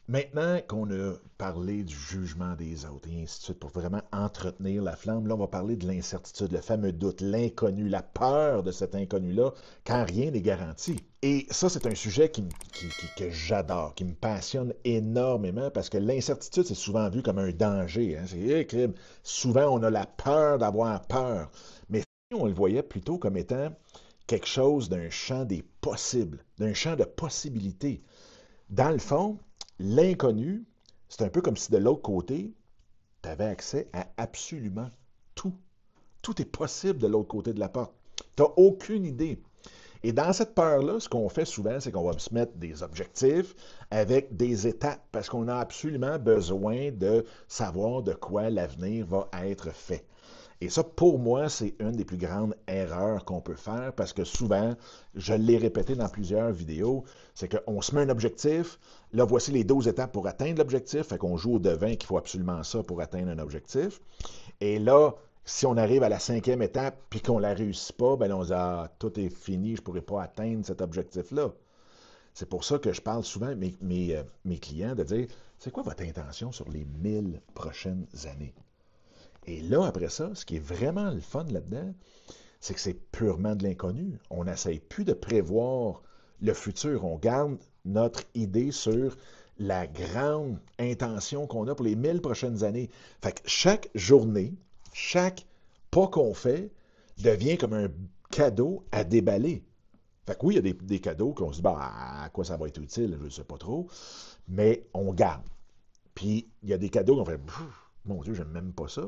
Maintenant qu'on a parlé du jugement des autres et ainsi de suite pour vraiment entretenir la flamme, là, on va parler de l'incertitude, le fameux doute, l'inconnu, la peur de cet inconnu-là, quand rien n'est garanti. Et ça, c'est un sujet que j'adore, qui me passionne énormément parce que l'incertitude, c'est souvent vu comme un danger. Hein. C'est crime. Souvent, on a la peur d'avoir peur. Mais si on le voyait plutôt comme étant quelque chose d'un champ des possibles, d'un champ de possibilités. Dans le fond, l'inconnu, c'est un peu comme si de l'autre côté, tu avais accès à absolument tout. Tout est possible de l'autre côté de la porte. Tu n'as aucune idée. Et dans cette peur-là, ce qu'on fait souvent, c'est qu'on va se mettre des objectifs avec des étapes parce qu'on a absolument besoin de savoir de quoi l'avenir va être fait. Et ça, pour moi, c'est une des plus grandes erreurs qu'on peut faire parce que souvent, je l'ai répété dans plusieurs vidéos, c'est qu'on se met un objectif, là, voici les 12 étapes pour atteindre l'objectif, fait qu'on joue au devin qu'il faut absolument ça pour atteindre un objectif. Et là, si on arrive à la cinquième étape puis qu'on ne la réussit pas, ben là, on se dit, ah, tout est fini, je ne pourrai pas atteindre cet objectif-là. C'est pour ça que je parle souvent à mes clients de dire, c'est quoi votre intention sur les 1000 prochaines années? Et là, après ça, ce qui est vraiment le fun là-dedans, c'est que c'est purement de l'inconnu. On n'essaye plus de prévoir le futur. On garde notre idée sur la grande intention qu'on a pour les 1000 prochaines années. Fait que chaque journée, chaque pas qu'on fait devient comme un cadeau à déballer. Fait que oui, il y a des cadeaux qu'on se dit, bah, à quoi ça va être utile, je ne sais pas trop, mais on garde. Puis il y a des cadeaux qu'on fait, mon Dieu, j'aime même pas ça,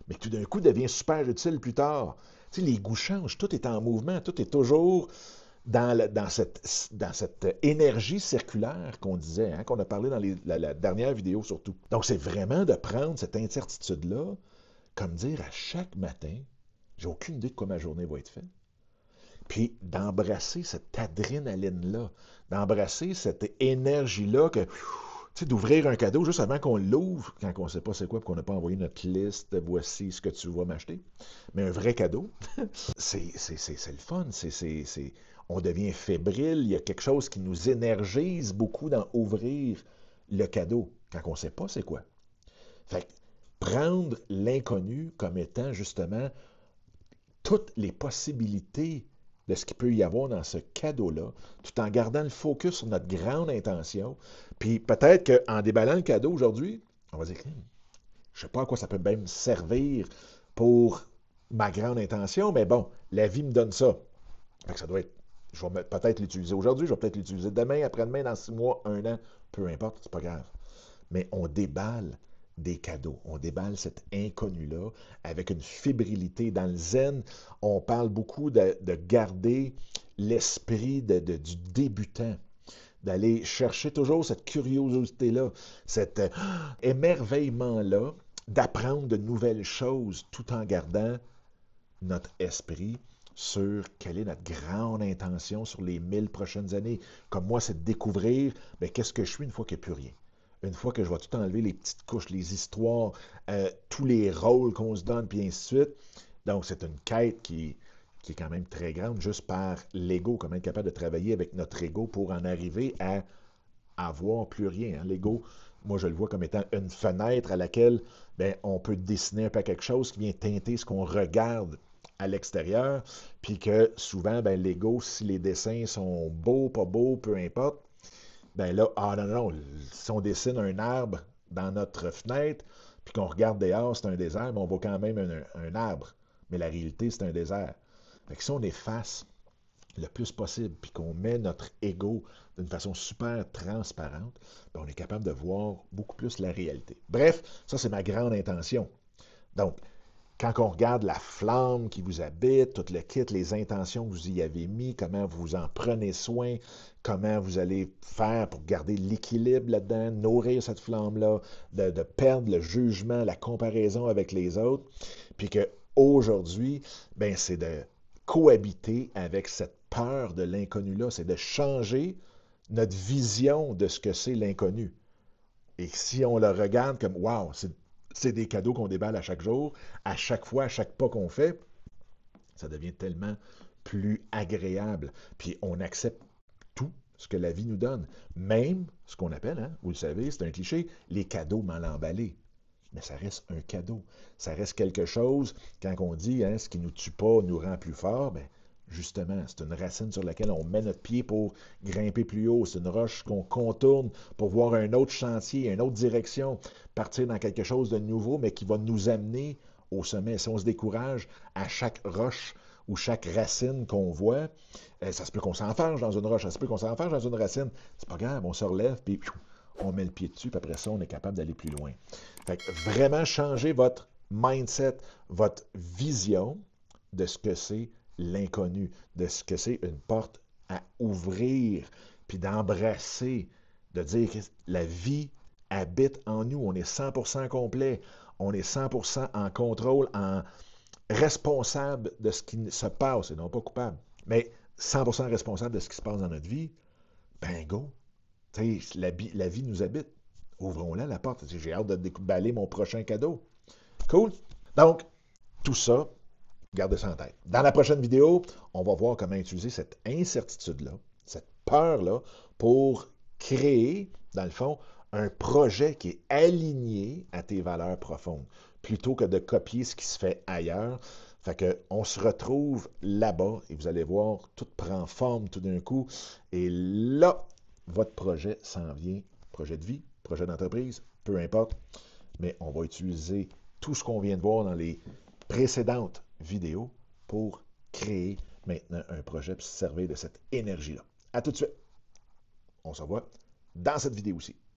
mais tout d'un coup devient super utile plus tard. Tu sais, les goûts changent, tout est en mouvement, tout est toujours dans cette énergie circulaire qu'on disait, hein, qu'on a parlé dans la dernière vidéo surtout. Donc, c'est vraiment de prendre cette incertitude-là, comme dire à chaque matin, j'ai aucune idée de quoi ma journée va être faite. Puis d'embrasser cette adrénaline-là, d'embrasser cette énergie-là que tu sais, d'ouvrir un cadeau juste avant qu'on l'ouvre, quand on ne sait pas c'est quoi, puis qu'on n'a pas envoyé notre liste, voici ce que tu vas m'acheter. Mais un vrai cadeau, c'est le fun. On devient fébrile. Il y a quelque chose qui nous énergise beaucoup dans ouvrir le cadeau, quand on ne sait pas c'est quoi. Fait que prendre l'inconnu comme étant justement toutes les possibilités de ce qu'il peut y avoir dans ce cadeau-là, tout en gardant le focus sur notre grande intention. Puis peut-être qu'en déballant le cadeau aujourd'hui, on va dire, je ne sais pas à quoi ça peut même servir pour ma grande intention, mais bon, la vie me donne ça. Fait que ça doit être, je vais peut-être l'utiliser aujourd'hui, je vais peut-être l'utiliser demain, après-demain, dans 6 mois, un an, peu importe, c'est pas grave. Mais on déballe des cadeaux. On déballe cet inconnu-là avec une fébrilité. Dans le zen, on parle beaucoup de garder l'esprit du débutant, d'aller chercher toujours cette curiosité-là, cet émerveillement-là, d'apprendre de nouvelles choses tout en gardant notre esprit sur quelle est notre grande intention sur les 1000 prochaines années. Comme moi, c'est de découvrir qu'est-ce que je suis une fois qu'il n'y a plus rien. Une fois que je vais tout enlever, les petites couches, les histoires, tous les rôles qu'on se donne, puis ainsi de suite. Donc, c'est une quête qui est quand même très grande, juste par l'ego, comment être capable de travailler avec notre ego pour en arriver à avoir plus rien. Hein. L'ego, moi, je le vois comme étant une fenêtre à laquelle on peut dessiner un peu quelque chose qui vient teinter ce qu'on regarde à l'extérieur, puis que souvent, l'ego, si les dessins sont beaux, pas beaux, peu importe, là, ah non, non, si on dessine un arbre dans notre fenêtre, puis qu'on regarde dehors, c'est un désert, mais on voit quand même un arbre. Mais la réalité, c'est un désert. Fait que si on efface le plus possible, puis qu'on met notre ego d'une façon super transparente, on est capable de voir beaucoup plus la réalité. Bref, ça, c'est ma grande intention. Donc, quand on regarde la flamme qui vous habite, tout le kit, les intentions que vous y avez mis, comment vous en prenez soin, comment vous allez faire pour garder l'équilibre là-dedans, nourrir cette flamme-là, de perdre le jugement, la comparaison avec les autres, puis qu'aujourd'hui, c'est de cohabiter avec cette peur de l'inconnu-là, c'est de changer notre vision de ce que c'est l'inconnu. Et si on le regarde comme, wow, c'est des cadeaux qu'on déballe à chaque jour, à chaque fois, à chaque pas qu'on fait, ça devient tellement plus agréable. Puis on accepte tout, ce que la vie nous donne. Même ce qu'on appelle, hein, vous le savez, c'est un cliché, les cadeaux mal emballés. Mais ça reste un cadeau. Ça reste quelque chose, quand on dit hein, ce qui ne nous tue pas nous rend plus fort, ben, justement, c'est une racine sur laquelle on met notre pied pour grimper plus haut. C'est une roche qu'on contourne pour voir un autre chantier, une autre direction, partir dans quelque chose de nouveau, mais qui va nous amener au sommet. Si on se décourage à chaque roche ou chaque racine qu'on voit, ça se peut qu'on s'enfarge dans une roche, ça se peut qu'on s'enfarge dans une racine. C'est pas grave, on se relève, puis on met le pied dessus, puis après ça, on est capable d'aller plus loin. Fait que vraiment changer votre mindset, votre vision de ce que c'est l'inconnu, de ce que c'est une porte à ouvrir, puis d'embrasser, de dire que la vie habite en nous. On est 100% complet, on est 100% en contrôle, en responsable de ce qui se passe, et non pas coupable, mais 100% responsable de ce qui se passe dans notre vie. Ben go! La vie nous habite. Ouvrons-la, la porte. J'ai hâte de déballer mon prochain cadeau. Cool? Donc, tout ça, gardez ça en tête. Dans la prochaine vidéo, on va voir comment utiliser cette incertitude-là, cette peur-là, pour créer, dans le fond, un projet qui est aligné à tes valeurs profondes, plutôt que de copier ce qui se fait ailleurs. Fait que on se retrouve là-bas et vous allez voir, tout prend forme tout d'un coup. Et là, votre projet s'en vient. Projet de vie, projet d'entreprise, peu importe. Mais on va utiliser tout ce qu'on vient de voir dans les précédentes vidéos pour créer maintenant un projet et se servir de cette énergie-là. À tout de suite. On se revoit dans cette vidéo aussi.